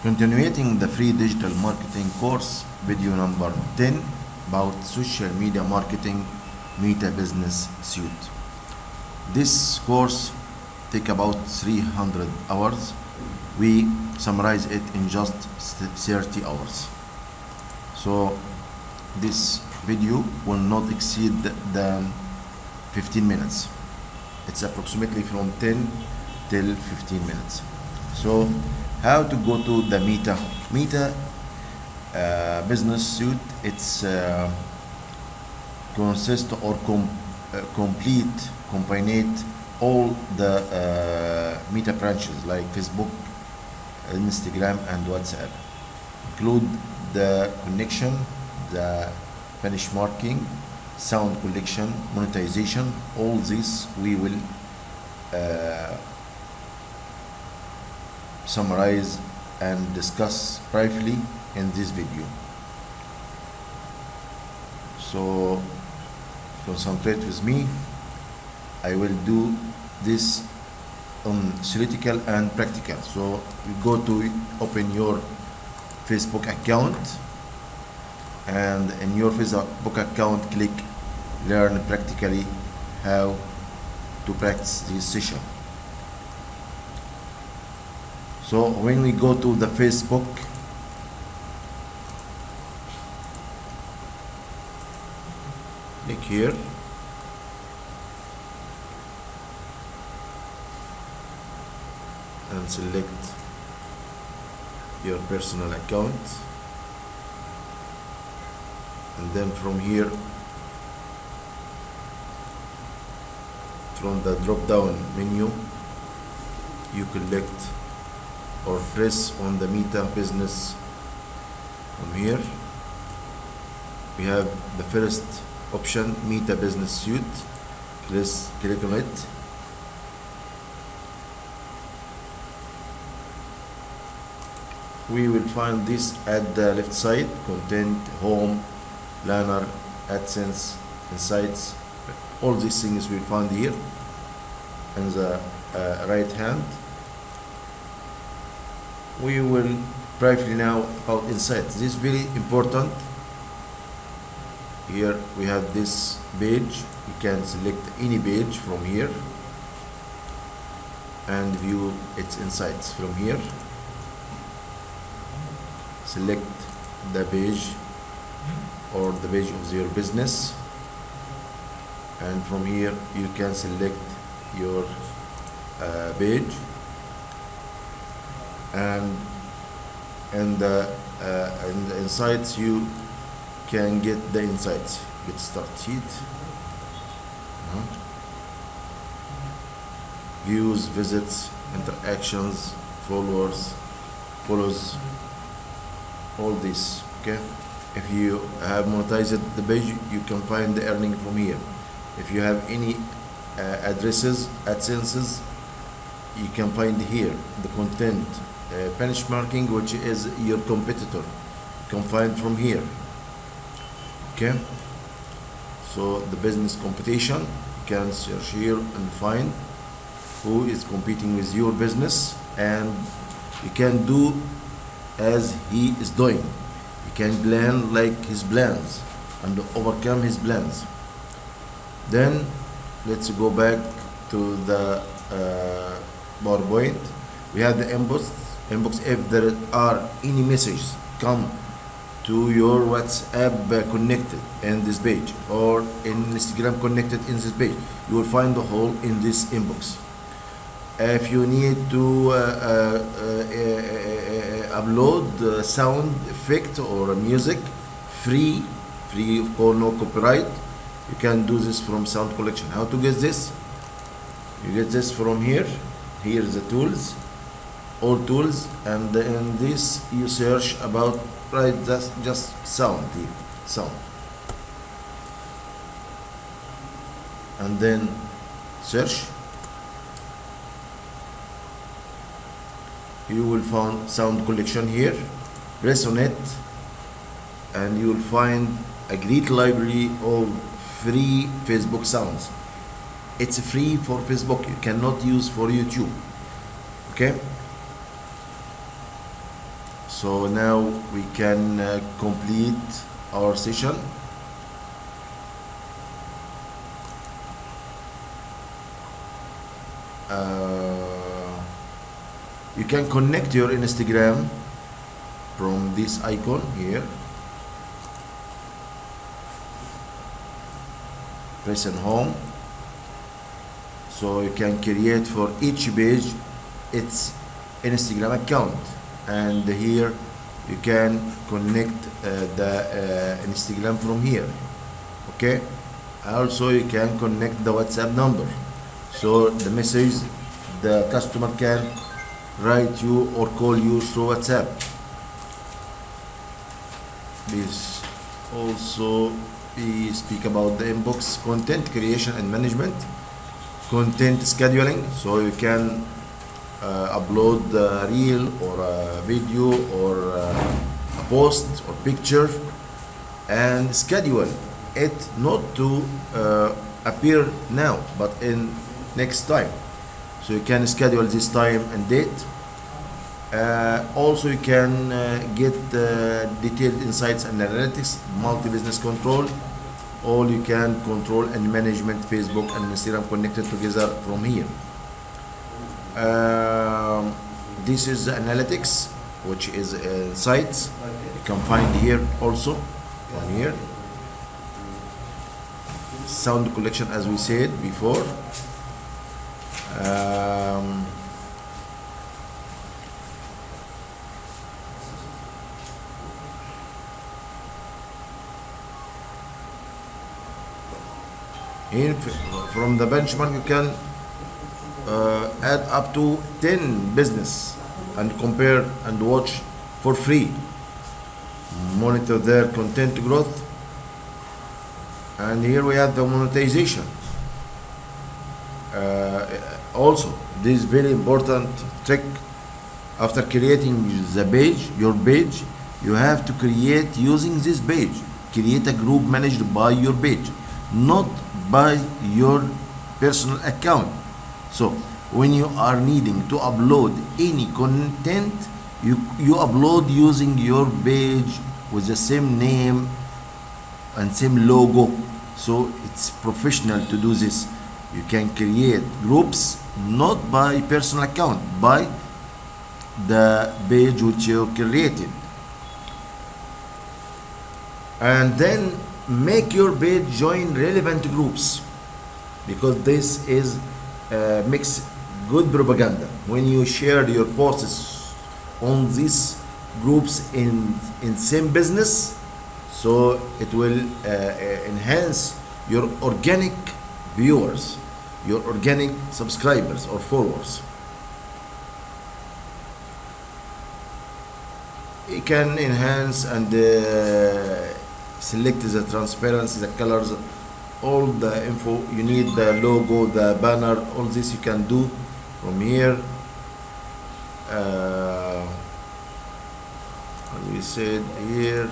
Continuing the free digital marketing course, video number 10 about social media marketing meta business suite. This course take about 300 hours. We summarize it in just 30 hours. So this video will not exceed than 15 minutes. It's approximately from 10 till 15 minutes. So how to go to the meta business suite? It's consist or complete combine all the meta branches like Facebook, Instagram and WhatsApp. Include the connection, the benchmarking, sound collection, monetization. All this we will summarize and discuss briefly in this video. So concentrate with me. I will do this theoretical and practical. So you go to open your Facebook account, and in your Facebook account click learn practically how to practice this session. So when we go to the Facebook, click here, and select your personal account, and then from here, from the drop down menu, you select or press on the meta business. From here we have the first option, meta business suite. Click on it. We will find this at the left side: content, home, planner, AdSense, insights. All these things we find here in the right hand. We will briefly now about insights. This is very important. Here we have this page. You can select any page from here and view its insights from here. Select the page or the page of your business, and from here you can select your page, and in the insights you can get the insights. Get started. Views, visits, interactions, follows, all this. Okay, if you have monetized the page, you can find the earning from here. If you have any addresses, AdSenses, you can find here the content, benchmarking, which is your competitor, you can find from here. Okay, so the business competition, you can search here and find who is competing with your business, and you can do as he is doing. You can plan like his plans and overcome his plans. Then let's go back to the PowerPoint. We have the inbox. If there are any messages come to your WhatsApp connected in this page, or in Instagram connected in this page, you will find the whole in this inbox. If you need to upload sound effect or music, free for no copyright, you can do this from sound collection. How to get this? You get this from here. Here's the tools, all tools, and in this you search about just sound here, sound, and then search. You will find sound collection here. Press on it and you will find a great library of free Facebook sounds. It's free for Facebook, you cannot use for YouTube. Okay, So now we can complete our session. You can connect your Instagram from this icon here. Press on home. So you can create for each page its Instagram account, and here you can connect the Instagram from here. Okay. Also you can connect the WhatsApp number, so the message the customer can write you or call you through WhatsApp. This also we speak about the inbox, content creation and management, content scheduling, so you can upload a reel or a video or a post or picture and schedule it not to appear now but in next time. So you can schedule this time and date. Also you can get detailed insights and analytics, multi-business control. All you can control and management Facebook and Instagram connected together from here. This is the analytics, which is insights. You can find here also from here. Sound collection, as we said before. Here from the benchmark you can add up to 10 business and compare and watch for free. Monitor their content growth, and here we have the monetization. Also, this is very important trick. After creating the page, your page, you have to create using this page. Create a group managed by your page, not by your personal account. So when you are needing to upload any content, you upload using your page with the same name and same logo. So it's professional to do this. You can create groups not by personal account, by the page which you created, and then make your page join relevant groups, because this is makes good propaganda. When you share your posts on these groups in same business, so it will enhance your organic viewers, your organic subscribers or followers. You can enhance and select the transparency, the colors, all the info you need, the logo, the banner, all this you can do from here. As we said here,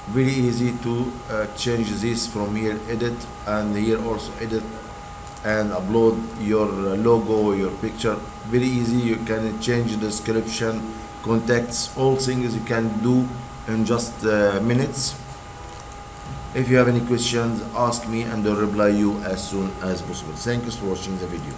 very easy to change this from here, edit, and here also edit and upload your logo, your picture. Very easy. You can change the description, contacts, all things you can do in just minutes. If you have any questions, ask me and I'll reply you as soon as possible. Thank you for watching the video.